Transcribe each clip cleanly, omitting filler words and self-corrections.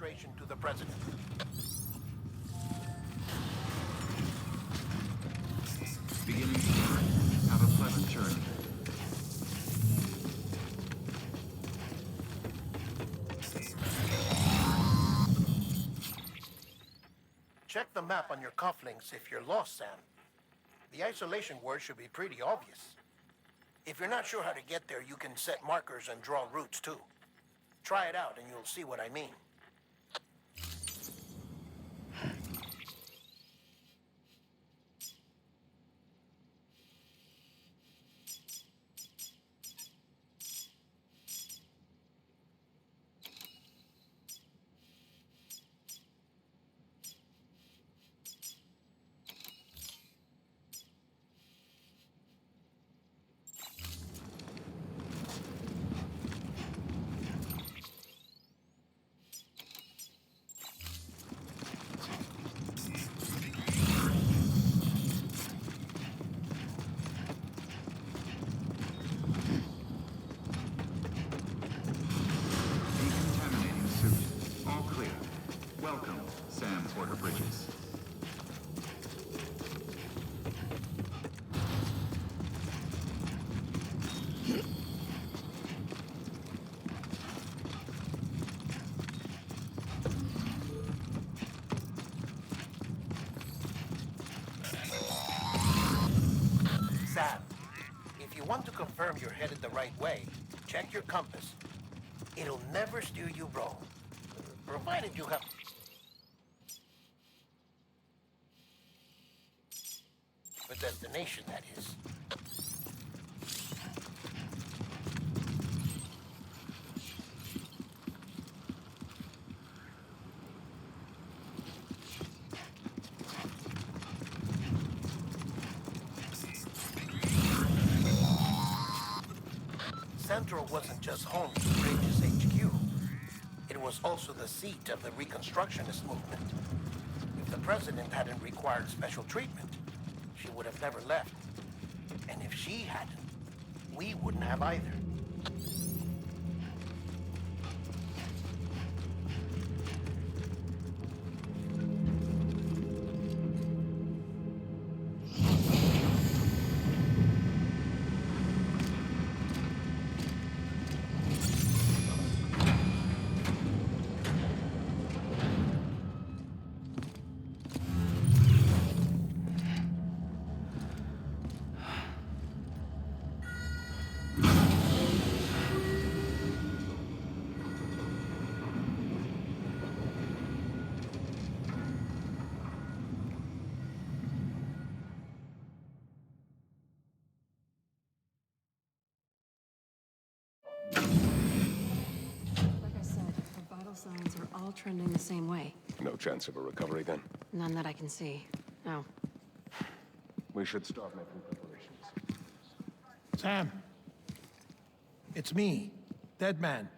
administration to the president. Beginning to learn. Have a pleasant journey. Check the map on your cufflinks if you're lost, Sam. The isolation word should be pretty obvious. If you're not sure how to get there, you can set markers and draw routes too. Try it out and you'll see what I mean. Sam, if you want to confirm you're headed the right way, check your compass. It'll never steer you wrong, provided you have... a destination, that is. Central wasn't just home to Bridges HQ. It was also the seat of the Reconstructionist movement. If the president hadn't required special treatment, she would have never left. And if she hadn't, we wouldn't have either. Signs are all trending the same way. No chance of a recovery then? None that I can see. No. We should start making preparations. Sam, it's me, Dead Man.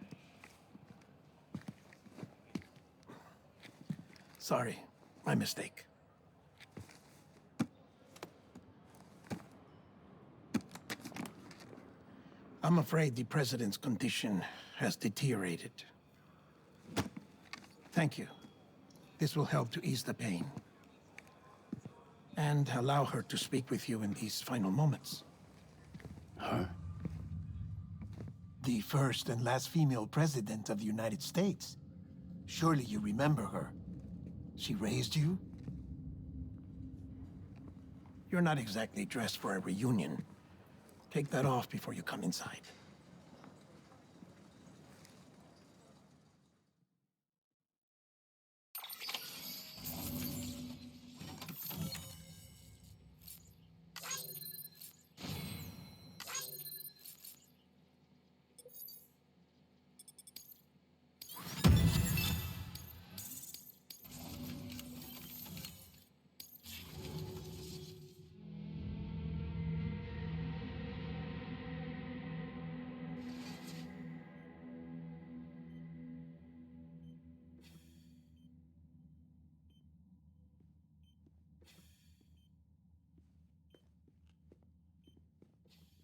Sorry, my mistake. I'm afraid the president's condition has deteriorated. Thank you. This will help to ease the pain. And allow her to speak with you in these final moments. Huh? The first and last female president of the United States. Surely you remember her. She raised you? You're not exactly dressed for a reunion. Take that off before you come inside.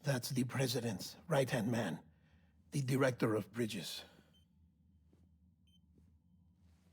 That's the president's right-hand man, the director of bridges.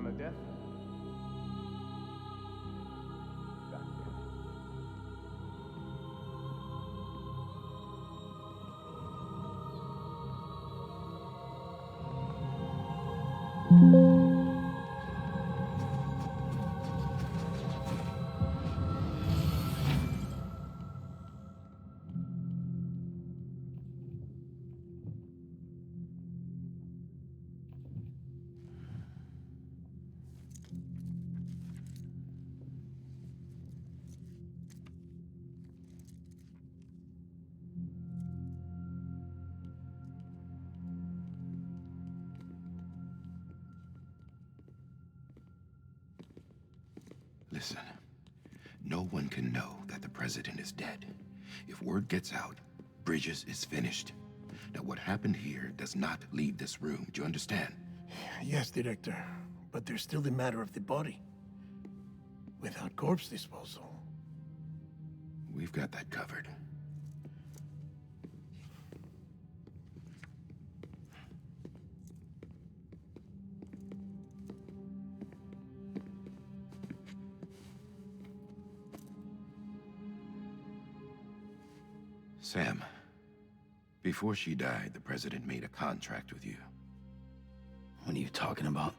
time of death? God damn it. Listen, no one can know that the president is dead. If word gets out, Bridges is finished. Now, what happened here does not leave this room. Do you understand? Yes, Director. But there's still the matter of the body. Without corpse disposal. We've got that covered. Sam, before she died, the president made a contract with you. What are you talking about?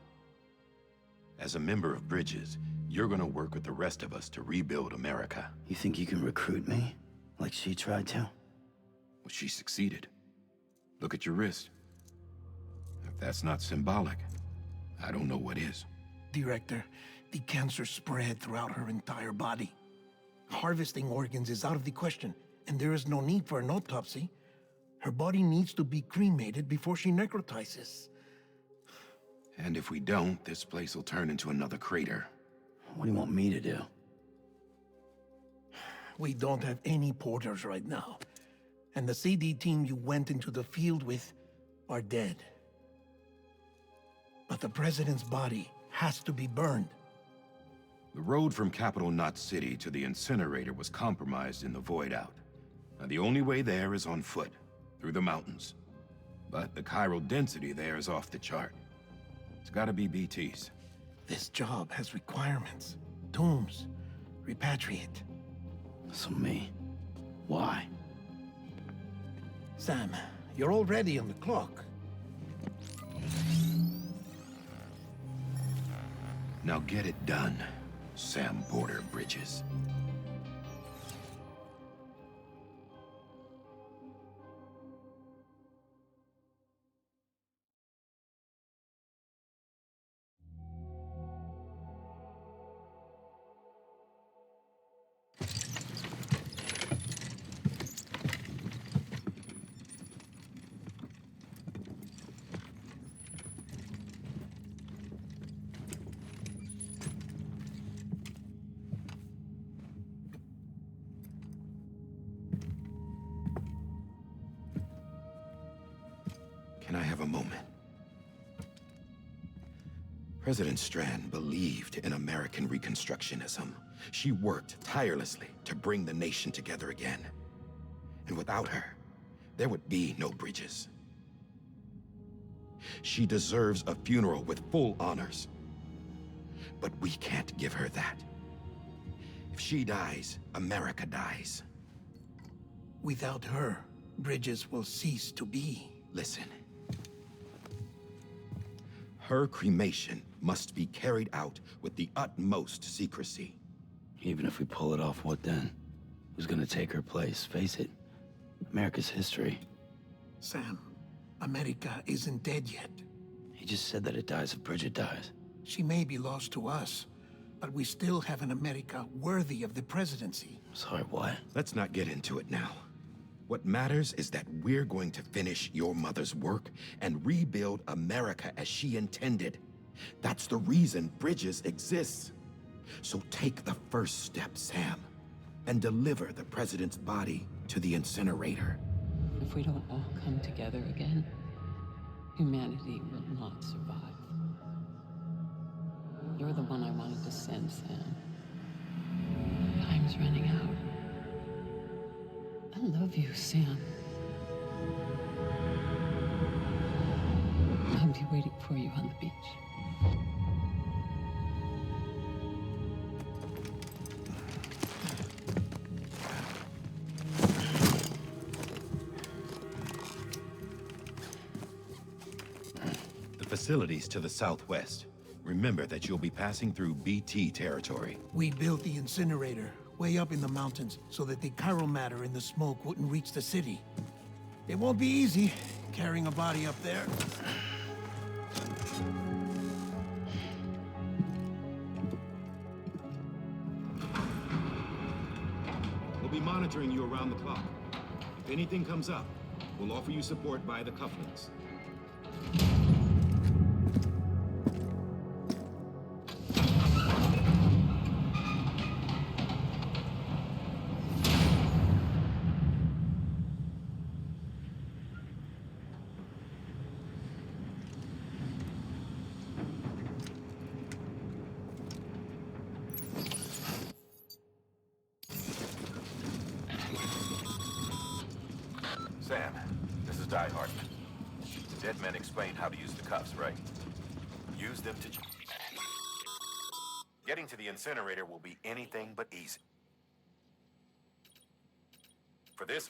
As a member of Bridges, you're gonna work with the rest of us to rebuild America. You think you can recruit me? Like she tried to? Well, she succeeded. Look at your wrist. If that's not symbolic, I don't know what is. Director, the cancer spread throughout her entire body. Harvesting organs is out of the question, and there is no need for an autopsy. Her body needs to be cremated before she necrotizes. And if we don't, this place will turn into another crater. What do you want me to do? We don't have any porters right now. And the CD team you went into the field with are dead. But the president's body has to be burned. The road from Capital Knot City to the incinerator was compromised in the void out. Now, the only way there is on foot, through the mountains. But the chiral density there is off the chart. It's gotta be BTs. This job has requirements. Tombs. Repatriate. So me. Why? Sam, you're already on the clock. Now get it done, Sam Porter Bridges. Can I have a moment? President Strand believed in American Reconstructionism. She worked tirelessly to bring the nation together again. And without her, there would be no Bridges. She deserves a funeral with full honors. But we can't give her that. If she dies, America dies. Without her, Bridges will cease to be. Listen. Her cremation must be carried out with the utmost secrecy. Even if we pull it off, what then? Who's gonna take her place? Face it, America's history. Sam, America isn't dead yet. He just said that it dies if Bridget dies. She may be lost to us, but we still have an America worthy of the presidency. Sorry, what? Let's not get into it now. What matters is that we're going to finish your mother's work and rebuild America as she intended. That's the reason Bridges exists. So take the first step, Sam, and deliver the president's body to the incinerator. If we don't all come together again, humanity will not survive. You're the one I wanted to send, Sam. Time's running out. I love you, Sam. I'll be waiting for you on the beach. facilities to the southwest. Remember that you'll be passing through BT territory. We built the incinerator way up in the mountains so that the chiral matter in the smoke wouldn't reach the city. It won't be easy carrying a body up there. We'll be monitoring you around the clock. If anything comes up, we'll offer you support via the cufflinks. Sam, this is Die Hard. The dead men explained how to use the cuffs, right? Use them to... Getting to the incinerator will be anything but easy. For this,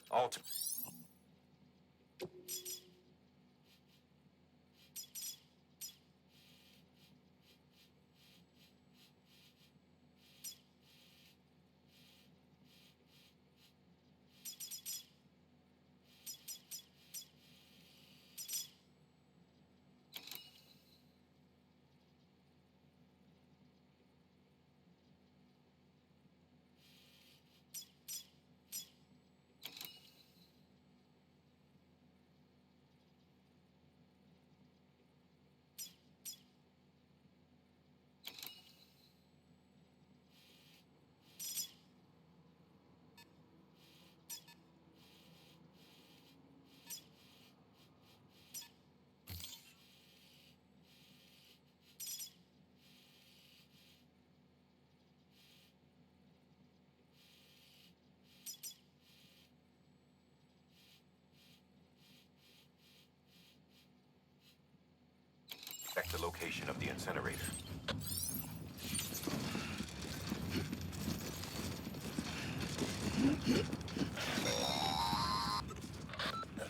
check the location of the incinerator.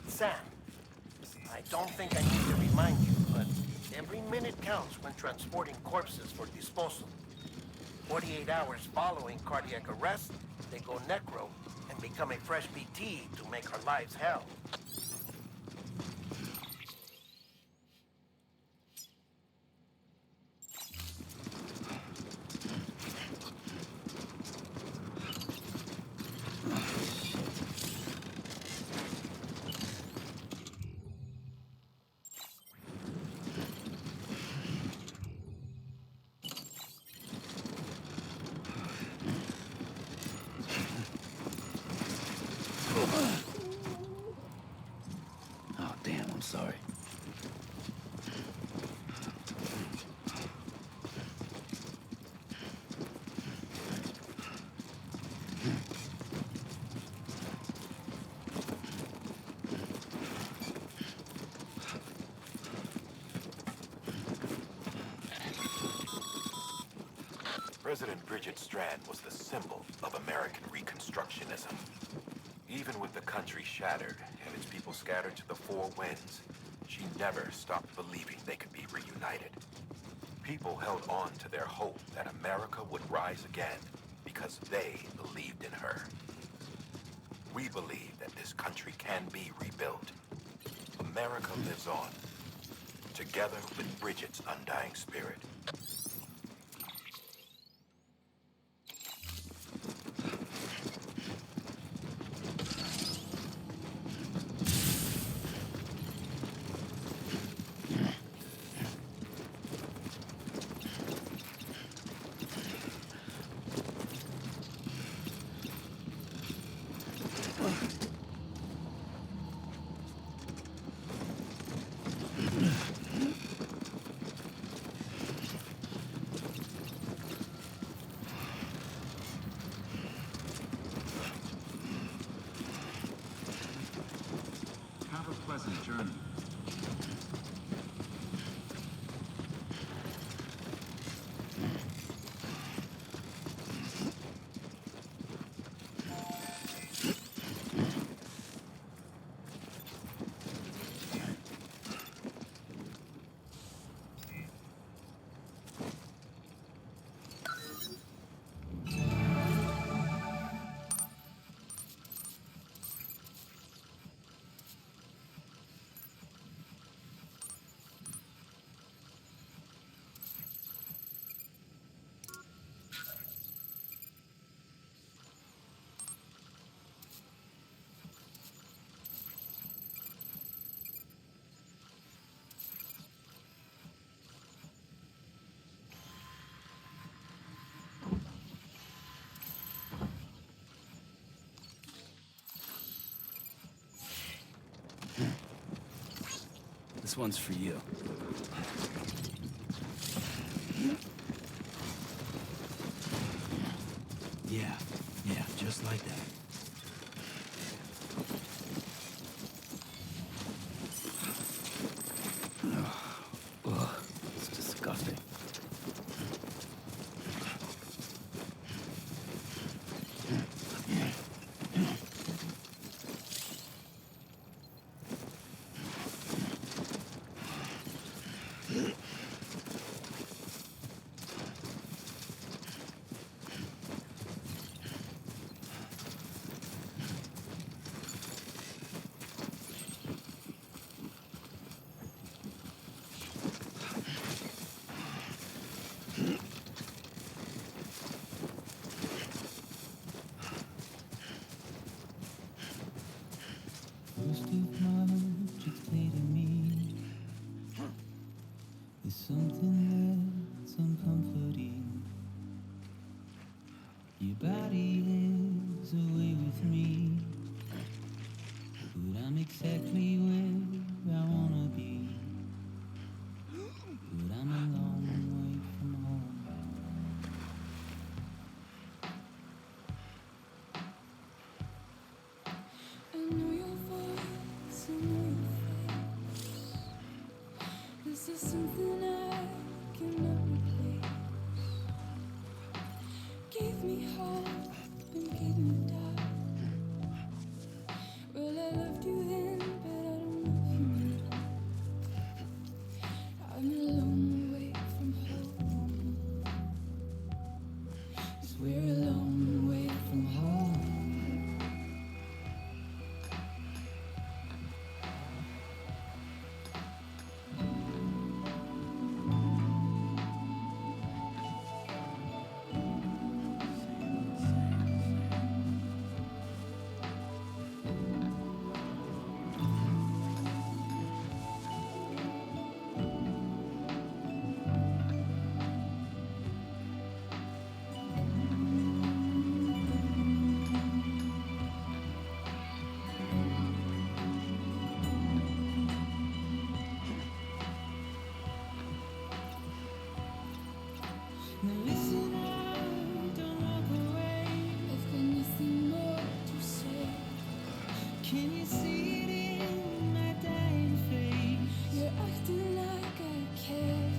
Sam, I don't think I need to remind you, but every minute counts when transporting corpses for disposal. 48 hours following cardiac arrest, they go necro and become a fresh BT to make our lives hell. Oh, damn, I'm sorry. President Bridget Strand was the symbol of American Reconstructionism. Even with the country shattered and its people scattered to the four winds, she never stopped believing they could be reunited. People held on to their hope that America would rise again because they believed in her. We believe that this country can be rebuilt. America lives on, together with Bridget's undying spirit. Have a pleasant journey. This one's for you. Yeah, just like that. Ugh, it's disgusting. First of March, it's clear to me there's something that's uncomforting. Your body is away with me, but I'm exactly where I wanna be. But I'm a long way from home. I know your voice, I know your face. This is something I cannot replace. Gave me hope and gave me doubt. Well, I loved you then, but I don't love you now. I'm a long way from home. 'Cause we're a long way from home. Now listen up, don't walk away. I've got nothing more to say. Can you see it in my dying face? You're acting like I care.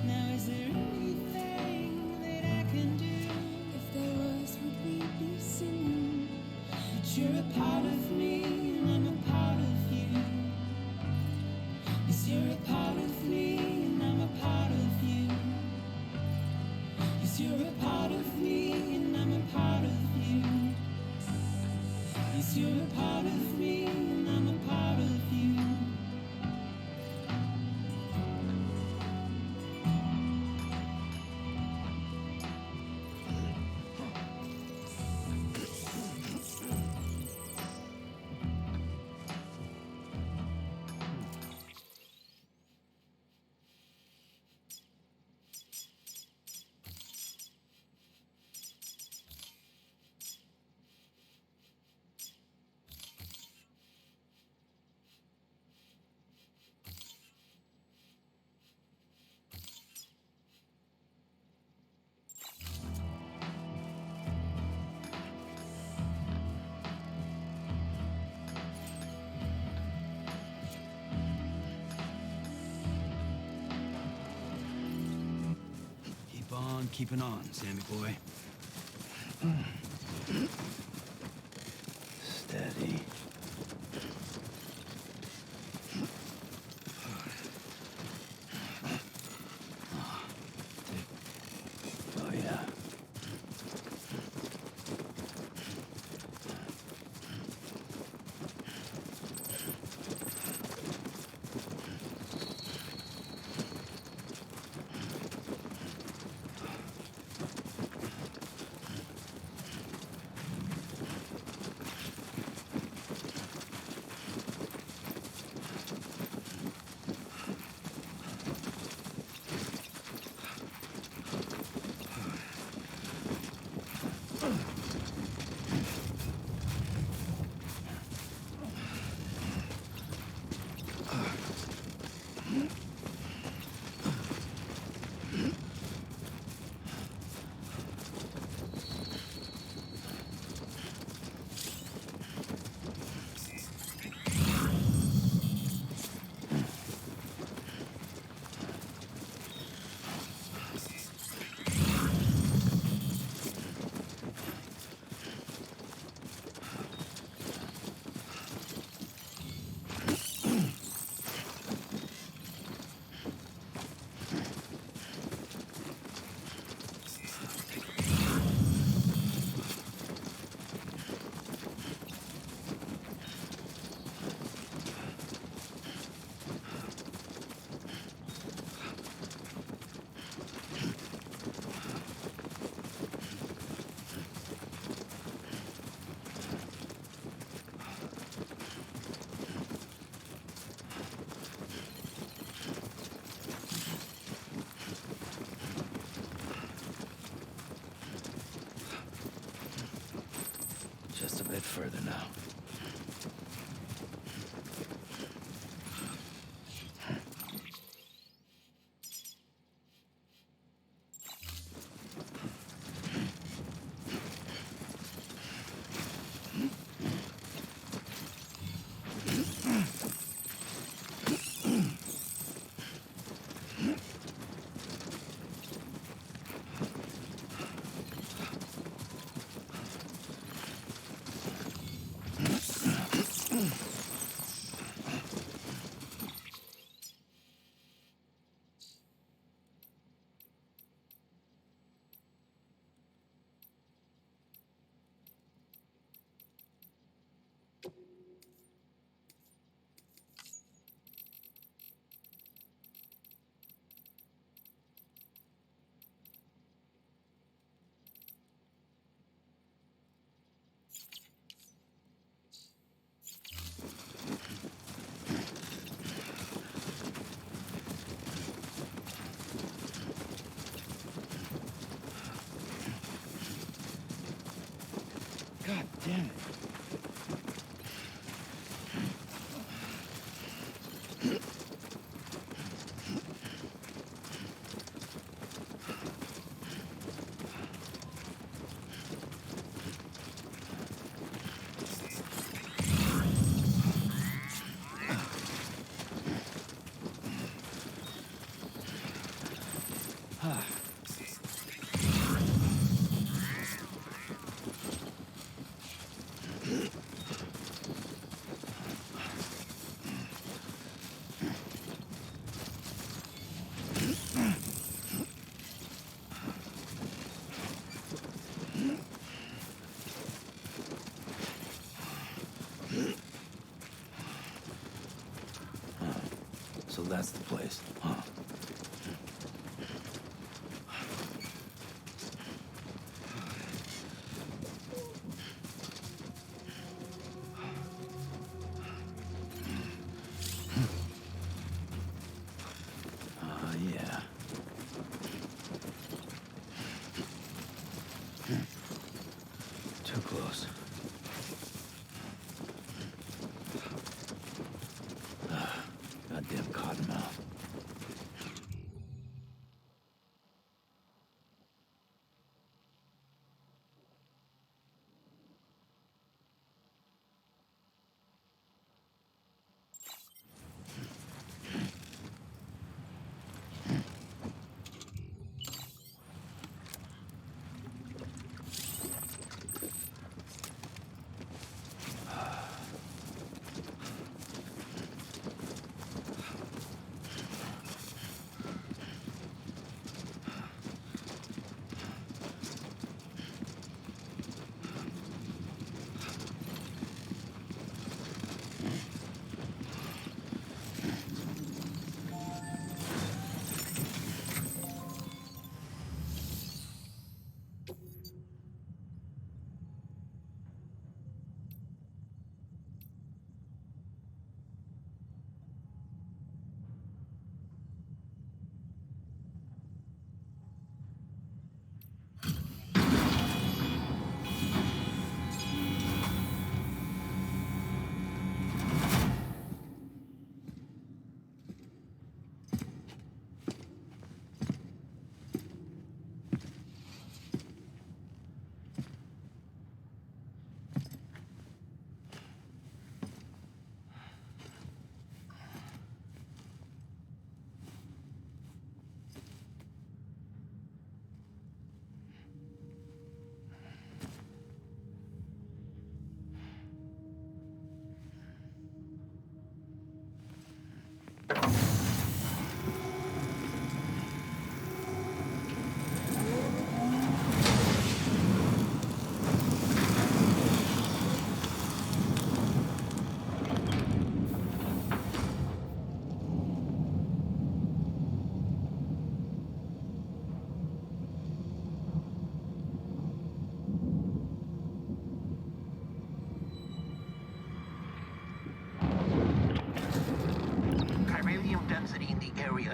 Now is there anything that I can do? If there was, would we be singing? But you're a part of me and I'm a part of you. Yes, you're a part of me and I'm a part of you. Yes, you're a part of me and I'm a part of you. Yes, you're a part of me and I'm a part of you. Keep on keeping on, Sammy boy. Steady. Oh, yeah. further now. God damn it. So that's the place, huh? Yeah. Too close. Goddamn cottonmouth.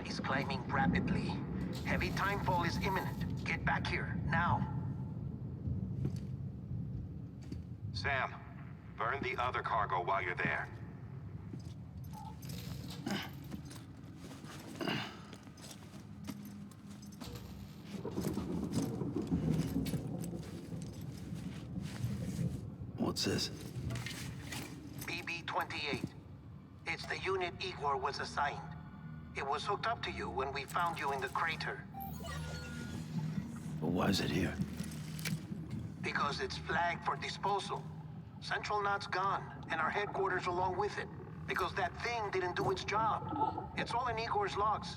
Is climbing rapidly. Heavy timefall is imminent. Get back here, now. Sam, Burn the other cargo while you're there. What's this? BB-28. It's the unit Igor was assigned. It was hooked up to you when we found you in the crater. But why is it here? Because it's flagged for disposal. Central Knot's gone, and our headquarters along with it. Because that thing didn't do its job. It's all in Igor's logs.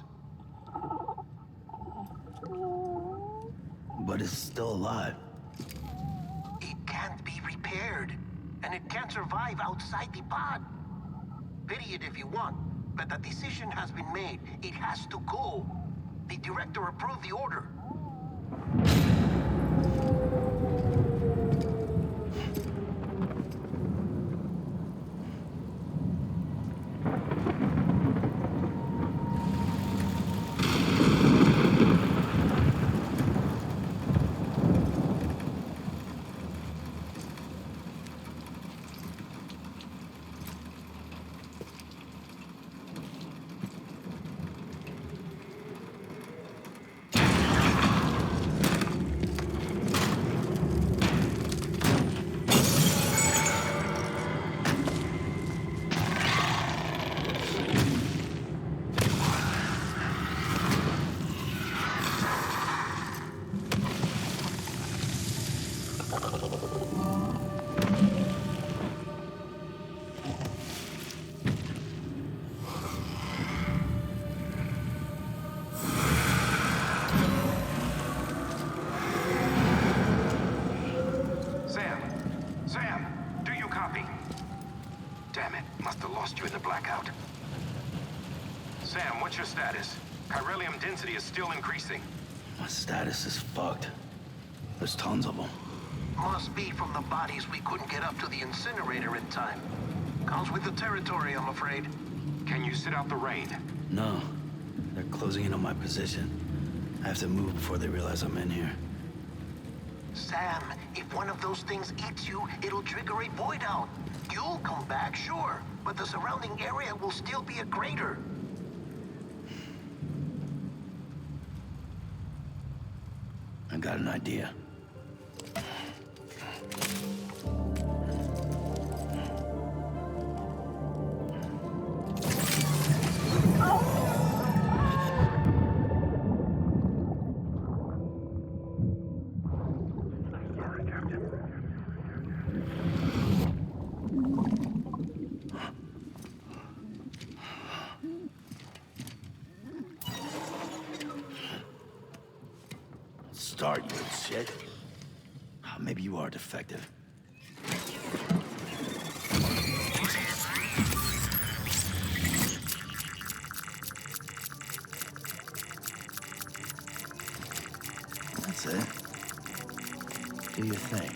But it's still alive. It can't be repaired, and it can't survive outside the pod. Pity it if you want, but the decision has been made. It has to go. The director approved the order. What's your status? Chiralium density is still increasing. My status is fucked. There's tons of them. Must be from the bodies we couldn't get up to the incinerator in time. Comes with the territory, I'm afraid. Can you sit out the rain? No. They're closing in on my position. I have to move before they realize I'm in here. Sam, if one of those things eats you, it'll trigger a void out. You'll come back, sure, but the surrounding area will still be a crater. I got an idea. Start, you shit. Maybe you are defective. That's it. Do your thing.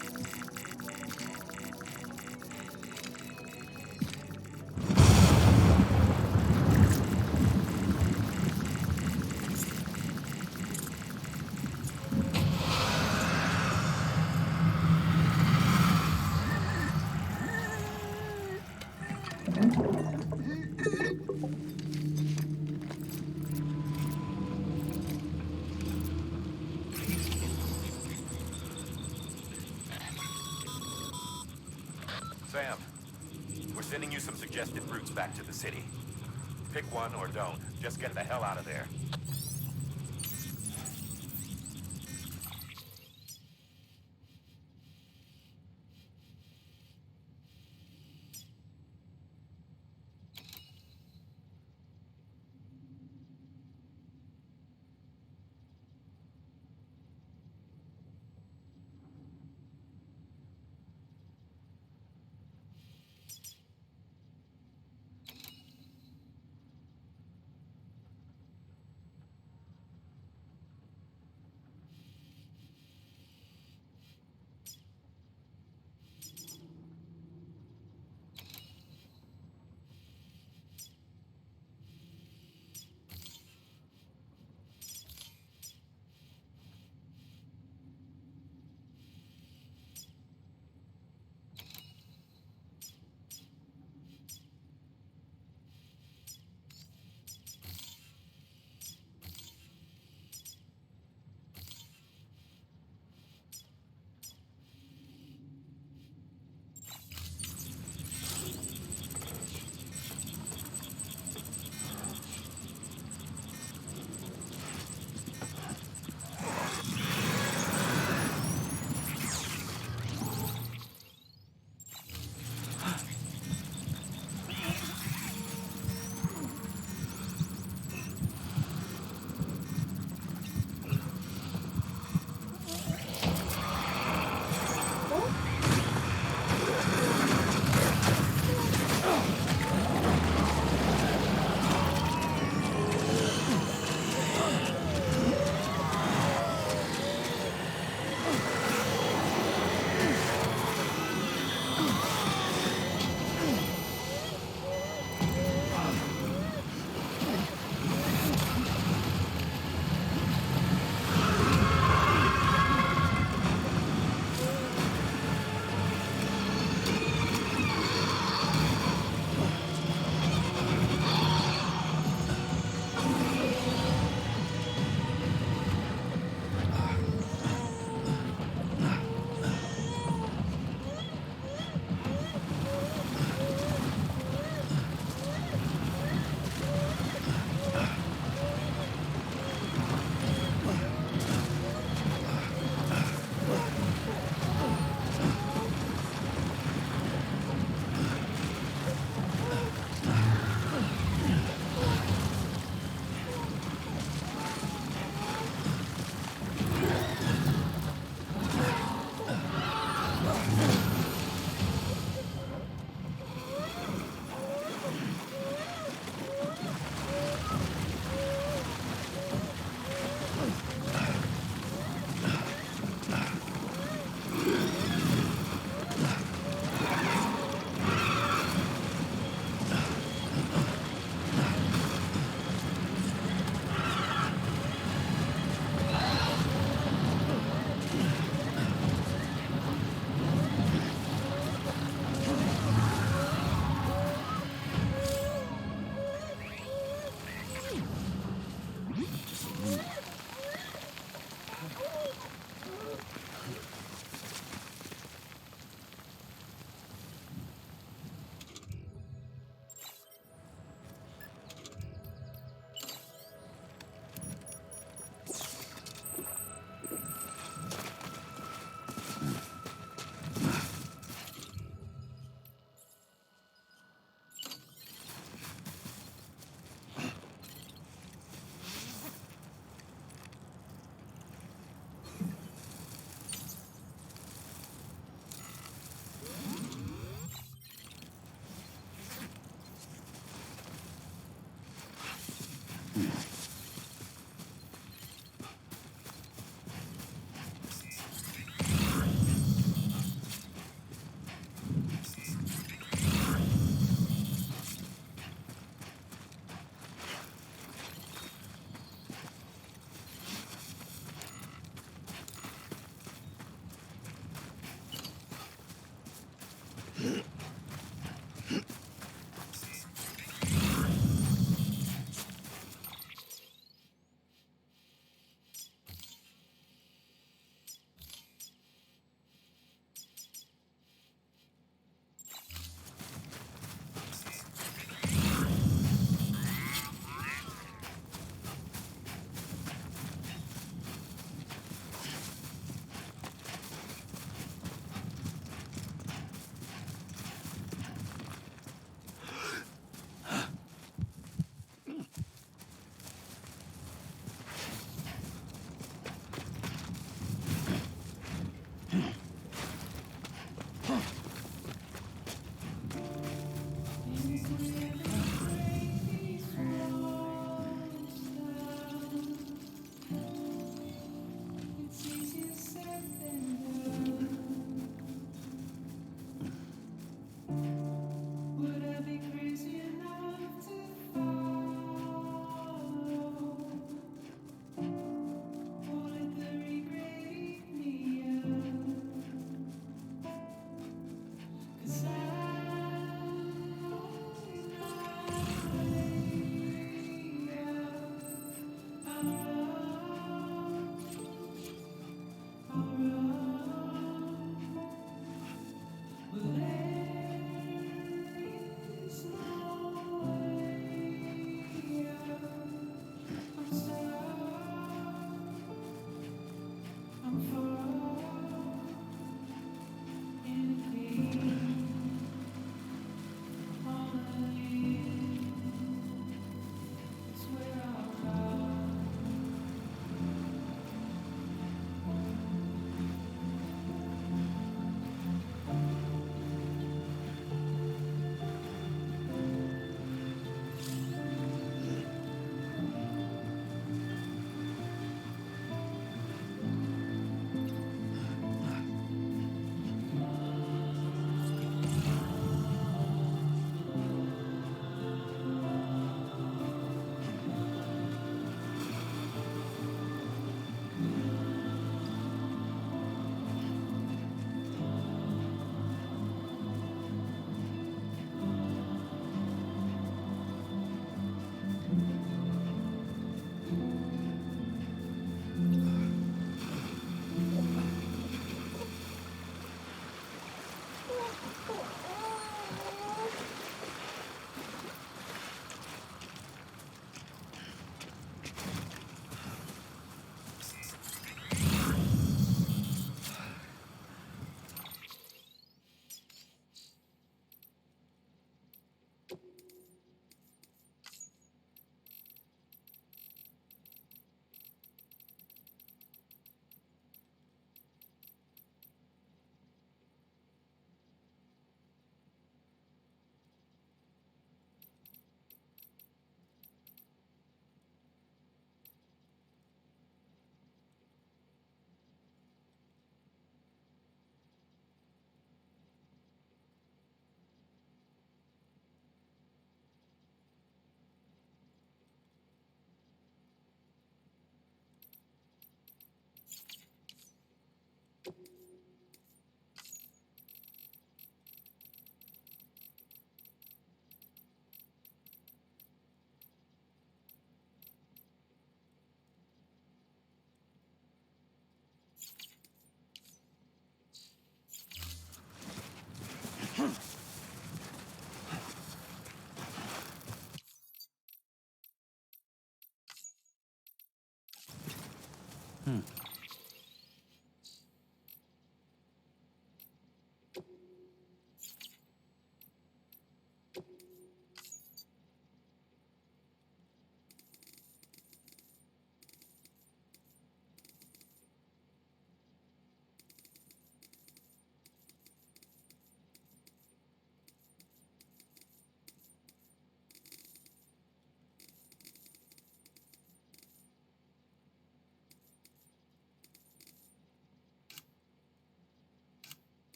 Sam, we're sending you some suggested routes back to the city. Pick one or don't. Just get the hell out of there.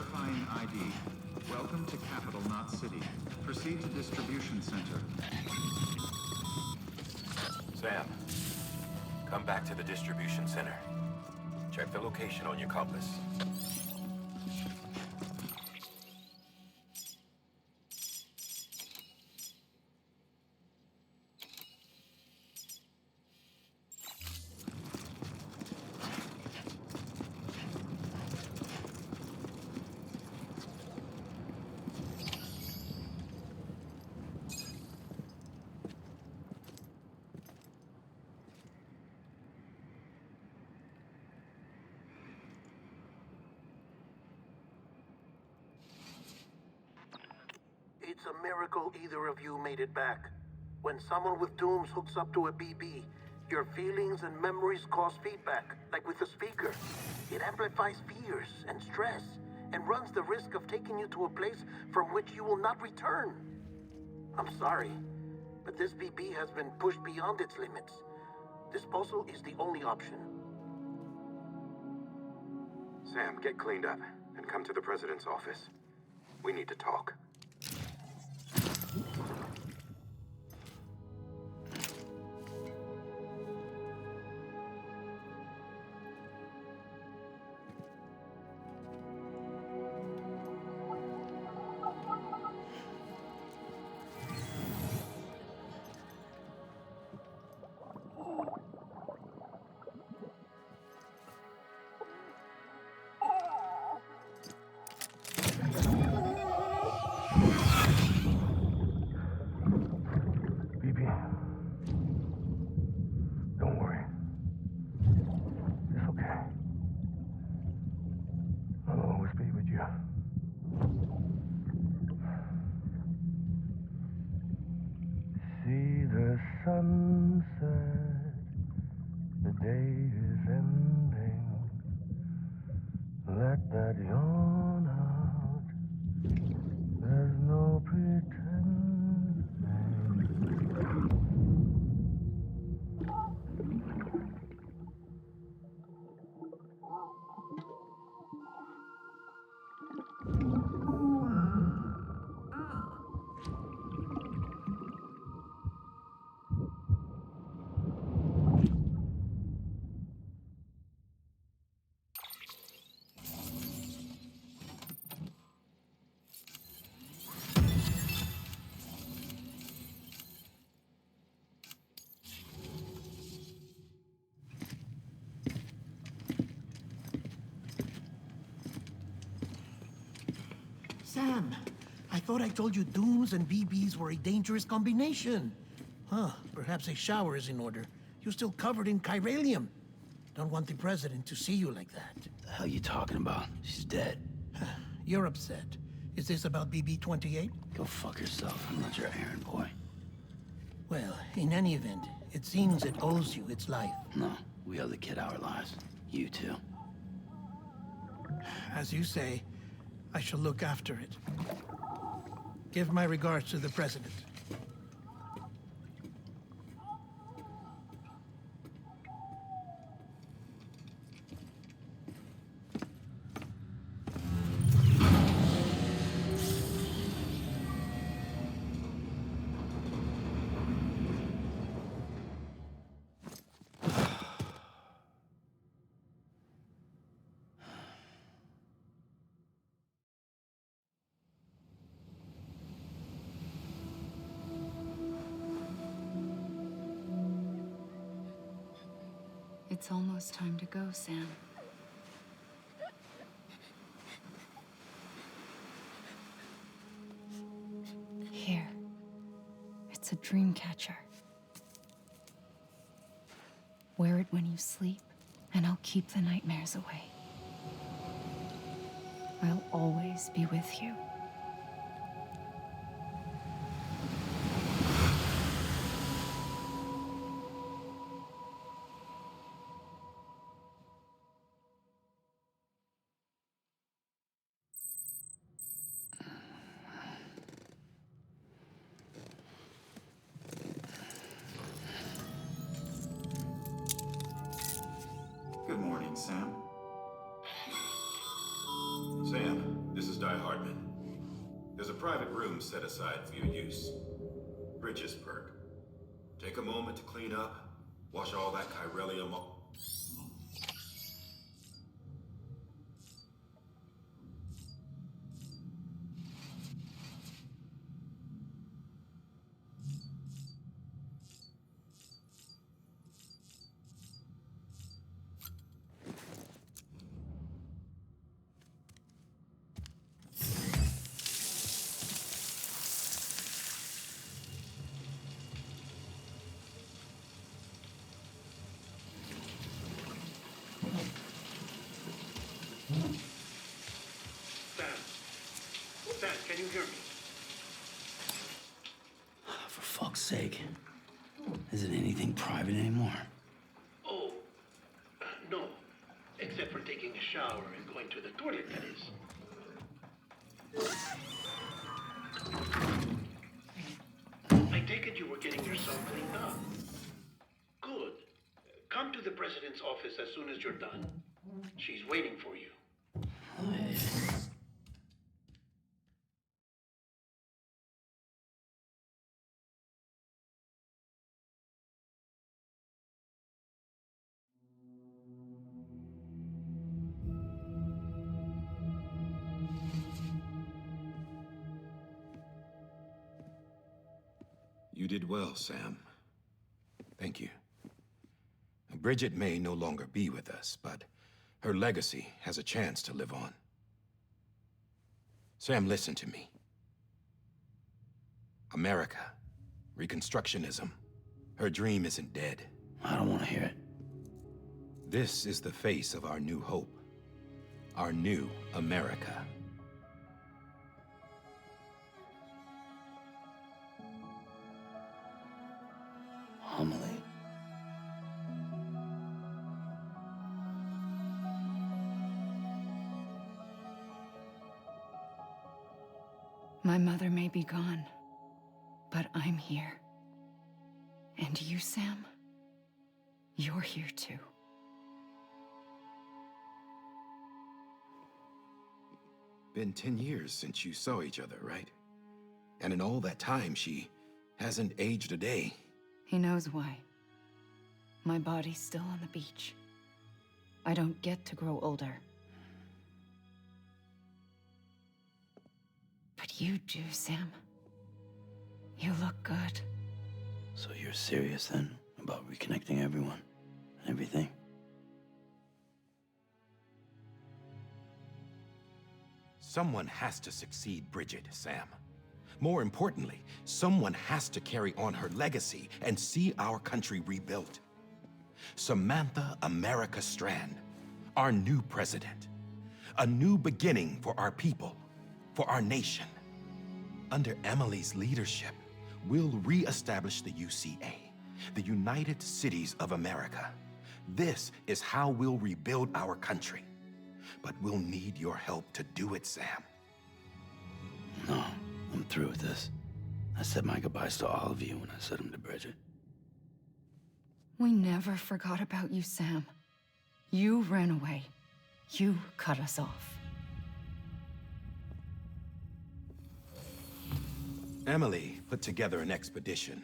Verifying ID. Welcome to capital, not city. Proceed to distribution center. Sam, come back to the distribution center. Check the location on your compass. It's a miracle either of you made it back. When someone with dooms hooks up to a BB, your feelings and memories cause feedback, like with a speaker. It amplifies fears and stress, and runs the risk of taking you to a place from which you will not return. I'm sorry, but this BB has been pushed beyond its limits. Disposal is the only option. Sam, get cleaned up and come to the president's office. We need to talk. Sunset, the day is ending. Let that yawn out. There's no pretending. Sam, I thought I told you dooms and BBs were a dangerous combination. Huh, perhaps a shower is in order. You're still covered in chiralium. Don't want the president to see you like that. The hell you talking about? She's dead. You're upset. Is this about BB-28? Go fuck yourself. I'm not your errand boy. Well, in any event, it seems it owes you its life. No, we owe the kid our lives. You too. As you say, I shall look after it. Give my regards to the president. It's almost time to go, Sam. Here. It's a dream catcher. Wear it when you sleep, and I'll keep the nightmares away. I'll always be with you. Good morning, Sam. Sam, this private room set aside for your use. Bridges perk. Take a moment to clean up, wash all that chiralium off. Sam, can you hear me? For fuck's sake. Isn't anything private anymore? Oh, no. Except for taking a shower and going to the toilet, that is. I take it you were getting yourself cleaned up. Good. Come to the president's office as soon as you're done. She's waiting for you. You did well, Sam. Thank you. Bridget may no longer be with us, but her legacy has a chance to live on. Sam, listen to me. America, Reconstructionism, her dream isn't dead. I don't want to hear it. This is the face of our new hope. Our new America. Amelie. My mother may be gone, but I'm here. And you, Sam, you're here too. Been 10 years since you saw each other, right? And in all that time, she hasn't aged a day. He knows why. My body's still on the beach. I don't get to grow older. But you do, Sam. You look good. So you're serious then about reconnecting everyone and everything? Someone has to succeed Bridget, Sam. More importantly, someone has to carry on her legacy and see our country rebuilt. Samantha America Strand, our new president. A new beginning for our people, for our nation. Under Emily's leadership, we'll re-establish the UCA, the United Cities of America. This is how we'll rebuild our country. But we'll need your help to do it, Sam. No, I'm through with this. I said my goodbyes to all of you when I said them to Bridget. We never forgot about you, Sam. You ran away. You cut us off. Emily put together an expedition.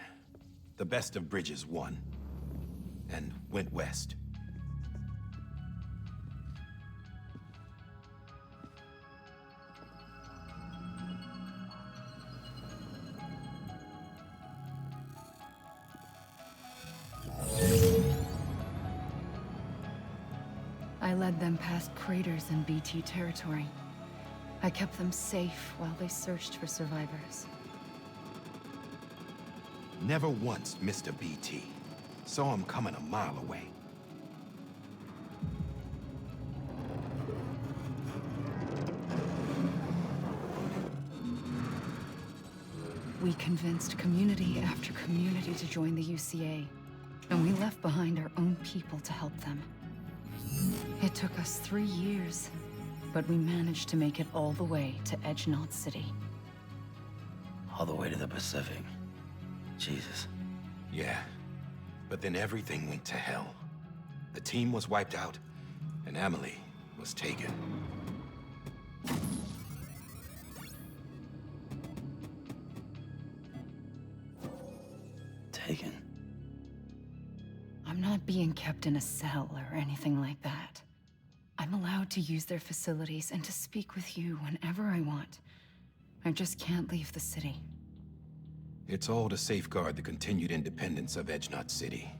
The best of Bridges won. And went west. I led them past craters in BT territory. I kept them safe while they searched for survivors. Never once missed a BT. Saw him coming a mile away. We convinced community after community to join the UCA, and we left behind our own people to help them. It took us 3 years, but we managed to make it all the way to Edge Knot City. All the way to the Pacific. Jesus. Yeah, but then everything went to hell. The team was wiped out, and Emily was taken. I'm not being kept in a cell or anything like that. I'm allowed to use their facilities and to speak with you whenever I want. I just can't leave the city. It's all to safeguard the continued independence of Edgenot City.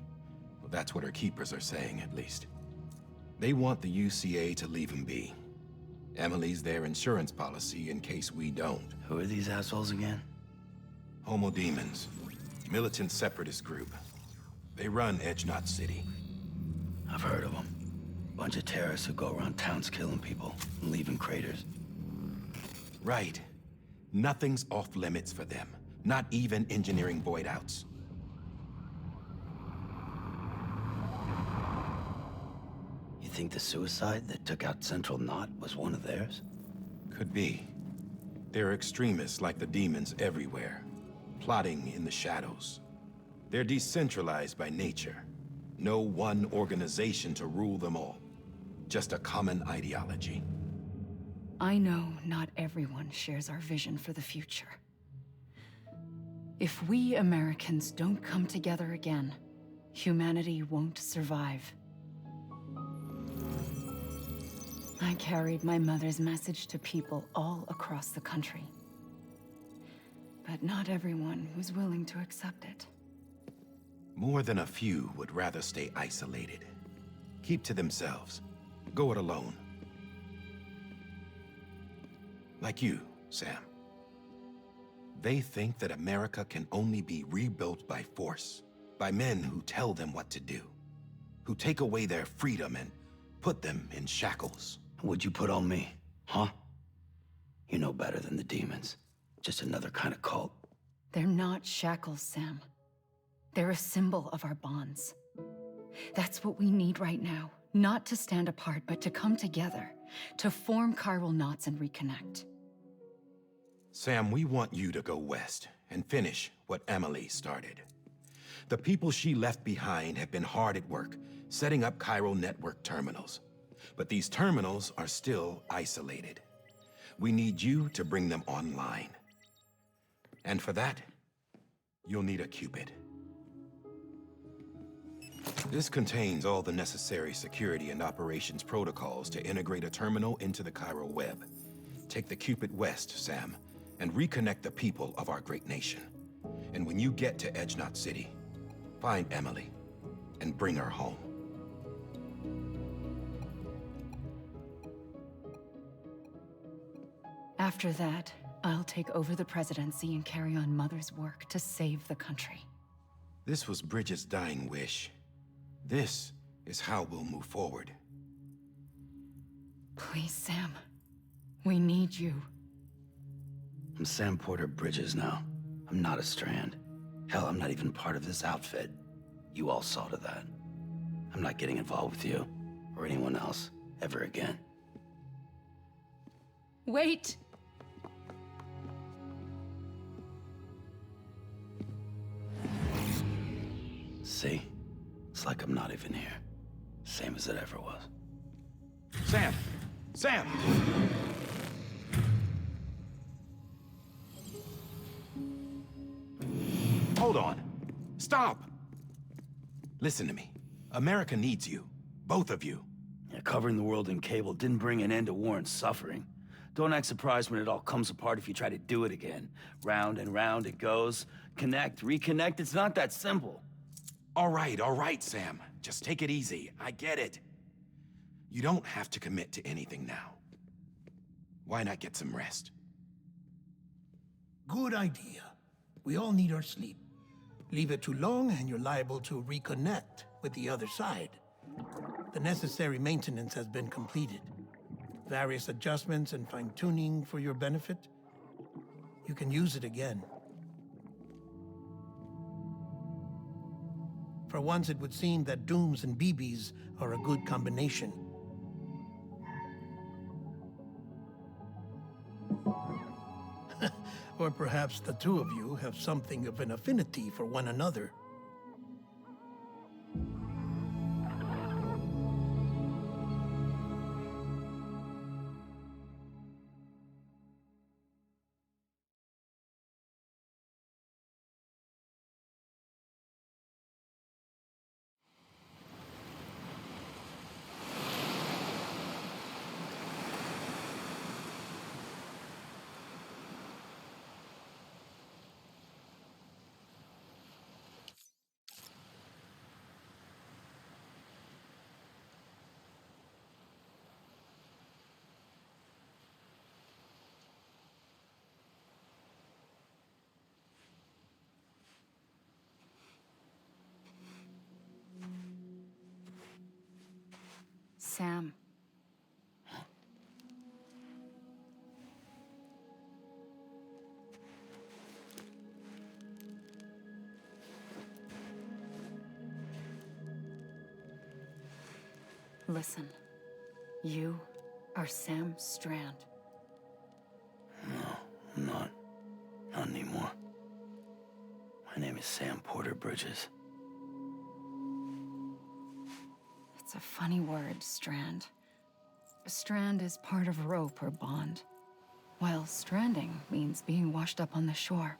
Well, that's what our keepers are saying, at least. They want the UCA to leave him be. Emily's their insurance policy in case we don't. Who are these assholes again? Homo Demons. Militant separatist group. They run Edgenot City. I've heard of them. Bunch of terrorists who go around towns killing people and leaving craters. Right. Nothing's off limits for them. Not even engineering void outs. You think the suicide that took out Central Knot was one of theirs? Could be. There are extremists like the demons everywhere, plotting in the shadows. They're decentralized by nature. No one organization to rule them all. Just a common ideology. I know not everyone shares our vision for the future. If we Americans don't come together again, humanity won't survive. I carried my mother's message to people all across the country. But not everyone was willing to accept it. More than a few would rather stay isolated. Keep to themselves. Go it alone. Like you, Sam. They think that America can only be rebuilt by force, by men who tell them what to do, who take away their freedom and put them in shackles. What'd you put on me, huh? You know better than the demons. Just another kind of cult. They're not shackles, Sam. They're a symbol of our bonds. That's what we need right now. Not to stand apart, but to come together, to form chiral knots and reconnect. Sam, we want you to go west and finish what Emily started. The people she left behind have been hard at work, setting up chiral network terminals. But these terminals are still isolated. We need you to bring them online. And for that, you'll need a Cupid. This contains all the necessary security and operations protocols to integrate a terminal into the chiral web. Take the Cupid west, Sam, and reconnect the people of our great nation. And when you get to Edgenot City, find Emily and bring her home. After that, I'll take over the presidency and carry on Mother's work to save the country. This was Bridget's dying wish. This is how we'll move forward. Please, Sam. We need you. I'm Sam Porter Bridges now. I'm not a Strand. Hell, I'm not even part of this outfit. You all saw to that. I'm not getting involved with you, or anyone else, ever again. Wait! See? It's like I'm not even here. Same as it ever was. Sam! Sam! Hold on. Stop! Listen to me. America needs you. Both of you. Yeah, covering the world in cable didn't bring an end to war and suffering. Don't act surprised when it all comes apart if you try to do it again. Round and round it goes. Connect, reconnect, it's not that simple. All right, Sam. Just take it easy. I get it. You don't have to commit to anything now. Why not get some rest? Good idea. We all need our sleep. Leave it too long and you're liable to reconnect with the other side. The necessary maintenance has been completed. Various adjustments and fine-tuning for your benefit. You can use it again. For once, it would seem that Dooms and BBs are a good combination. Or perhaps the two of you have something of an affinity for one another. Listen, you are Sam Strand. No, I'm not. Not anymore. My name is Sam Porter Bridges. It's a funny word, strand. A strand is part of rope or bond, while stranding means being washed up on the shore.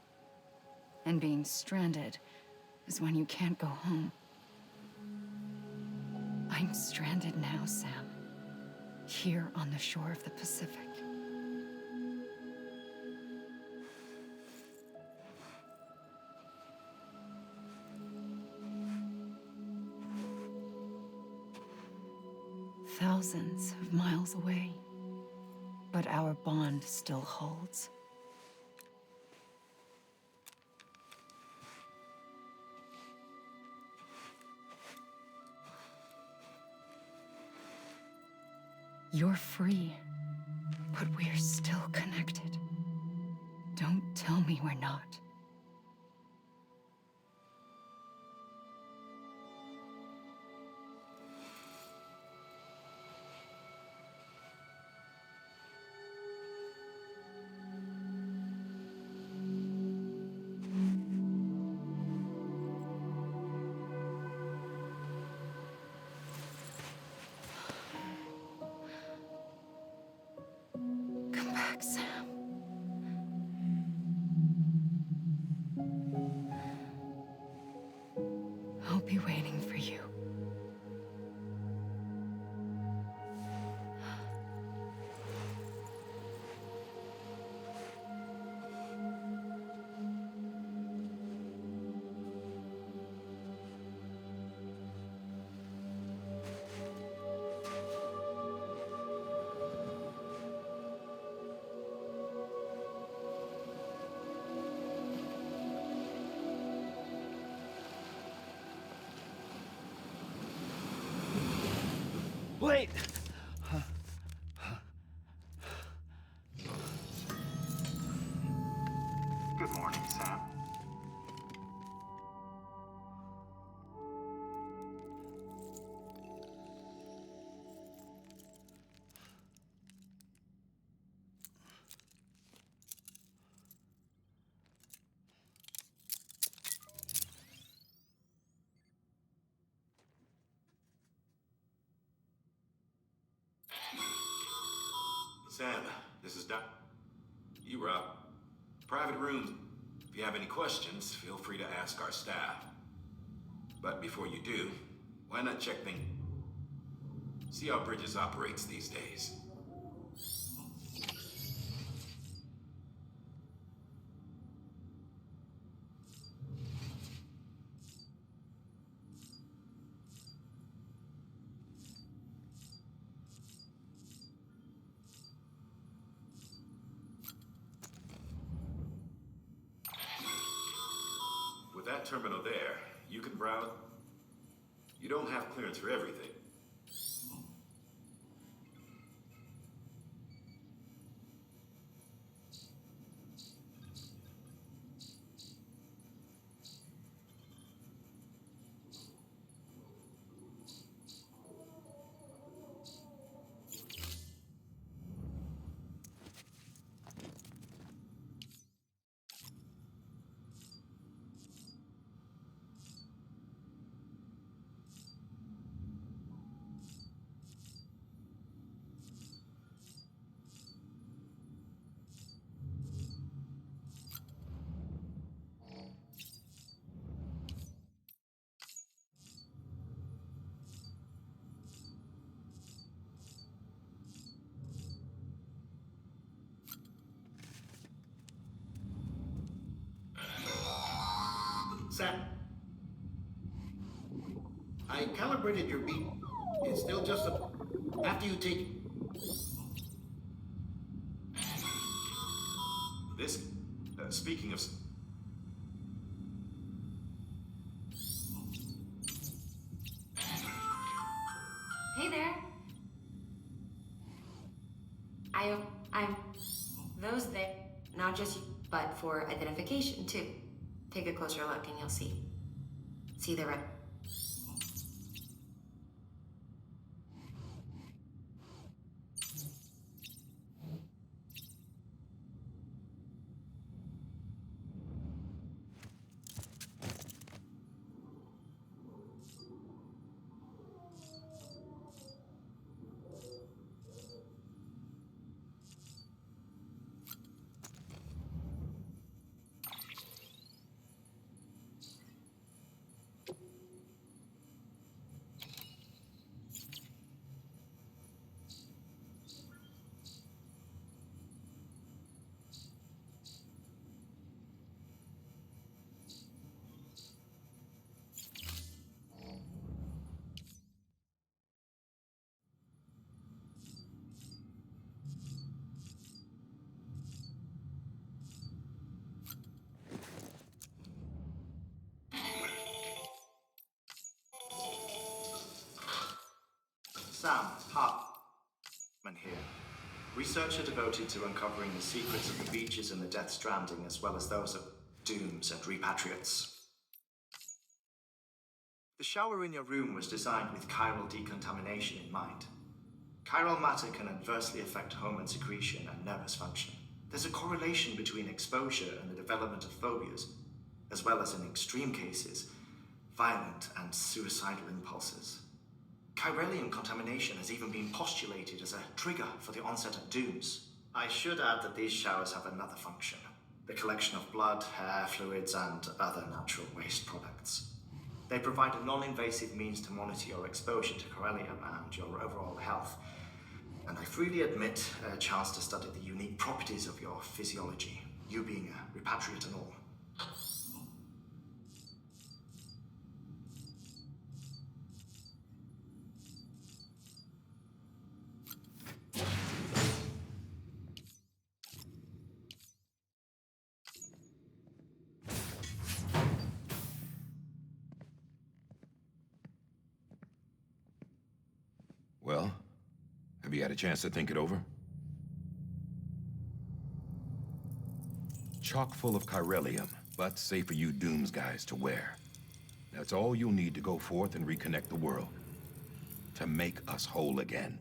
And being stranded is when you can't go home. I'm stranded now, Sam. Here on the shore of the Pacific. Thousands of miles away, but our bond still holds. You're free, but we're still connected. Don't tell me we're not. Come back, Sam. I'll be waiting for you. Wait! Good morning, Sam. Sam, this is Doc. You were out. Private room. If you have any questions, feel free to ask our staff. But before you do, why not check things? See how Bridges operates these days. With that terminal there, you can browse. You don't have clearance for everything. Sam, I calibrated your beat. It's still just a... After you take... This... speaking of... Hey there. I'm... Those there. Not just you, but for identification, too. Take a closer look and you'll see. See the red. Sam Hartman here, researcher devoted to uncovering the secrets of the beaches and the Death Stranding, as well as those of dooms and repatriates. The shower in your room was designed with chiral decontamination in mind. Chiral matter can adversely affect hormone secretion and nervous function. There's a correlation between exposure and the development of phobias, as well as in extreme cases, violent and suicidal impulses. Chiralium contamination has even been postulated as a trigger for the onset of dooms. I should add that these showers have another function: the collection of blood, hair, fluids, and other natural waste products. They provide a non-invasive means to monitor your exposure to chiralium and your overall health. And I freely admit a chance to study the unique properties of your physiology, you being a repatriate and all. Well, have you had a chance to think it over? Chock full of chiralium, but safe for you Dooms guys to wear. That's all you'll need to go forth and reconnect the world. To make us whole again.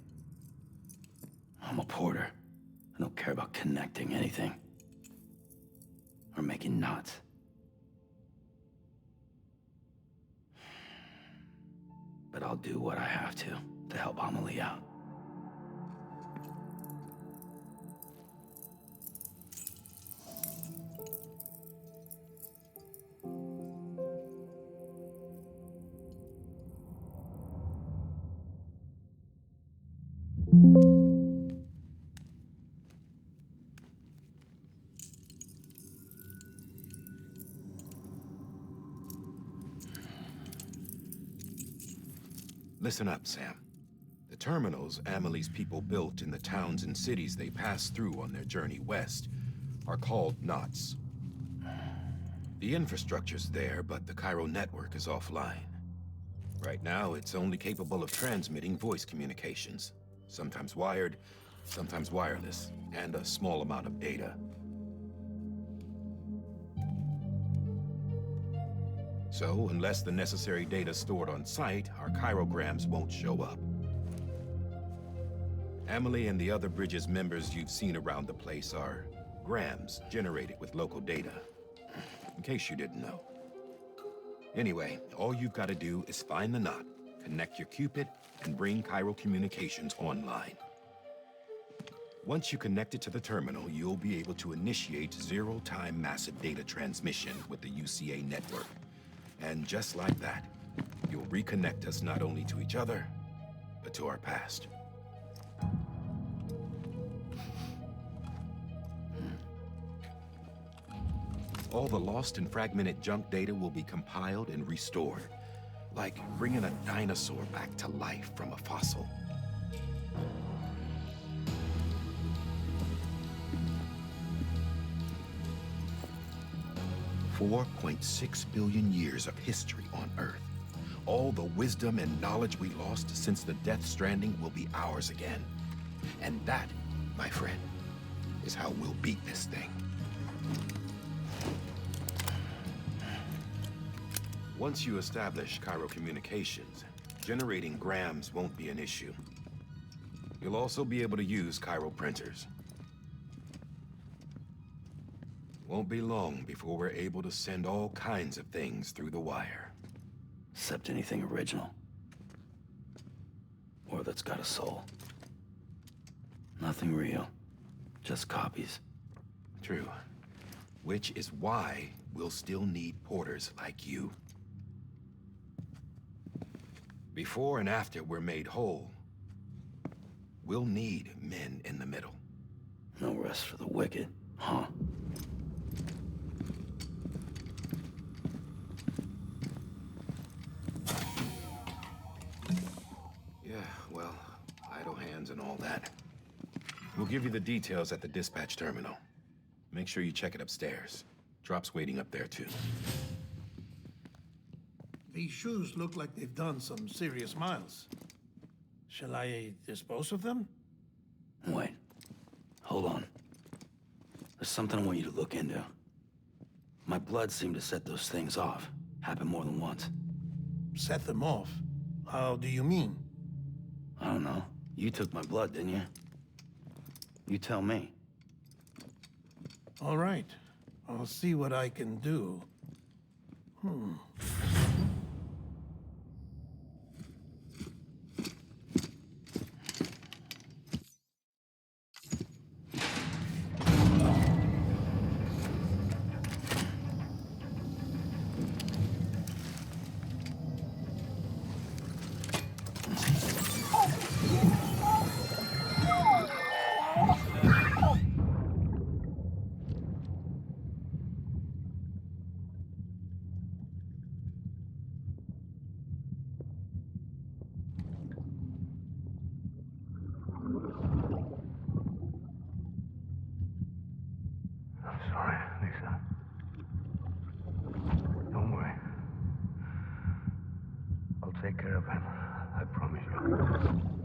I'm a porter. I don't care about connecting anything. Or making knots. But I'll do what I have to help Amelie out. Listen up, Sam. The terminals Amelie's people built in the towns and cities they passed through on their journey west are called knots. The infrastructure's there, but the Cairo network is offline. Right now, it's only capable of transmitting voice communications, sometimes wired, sometimes wireless, and a small amount of data. So, unless the necessary data stored on site, our chirograms won't show up. Amelie and the other Bridges members you've seen around the place are grams generated with local data, in case you didn't know. Anyway, all you've got to do is find the knot, connect your Cupid, and bring Cairo communications online. Once you connect it to the terminal, you'll be able to initiate zero-time massive data transmission with the UCA network. And just like that, you'll reconnect us not only to each other, but to our past. All the lost and fragmented junk data will be compiled and restored, like bringing a dinosaur back to life from a fossil. $4.6 billion years of history on Earth. All the wisdom and knowledge we lost since the Death Stranding will be ours again. And that, my friend, is how we'll beat this thing. Once you establish Cairo communications, generating grams won't be an issue. You'll also be able to use Cairo printers. Won't be long before we're able to send all kinds of things through the wire. Except anything original. Or that's got a soul. Nothing real. Just copies. True. Which is why we'll still need porters like you. Before and after we're made whole, we'll need men in the middle. No rest for the wicked, huh? Yeah, well, idle hands and all that. We'll give you the details at the dispatch terminal. Make sure you check it upstairs. Drop's waiting up there, too. These shoes look like they've done some serious miles. Shall I dispose of them? Wait. Hold on. There's something I want you to look into. My blood seemed to set those things off. Happened more than once. Set them off? How do you mean? I don't know. You took my blood, didn't you? You tell me. All right. I'll see what I can do. I'm sorry, Lisa. Don't worry. I'll take care of him. I promise you.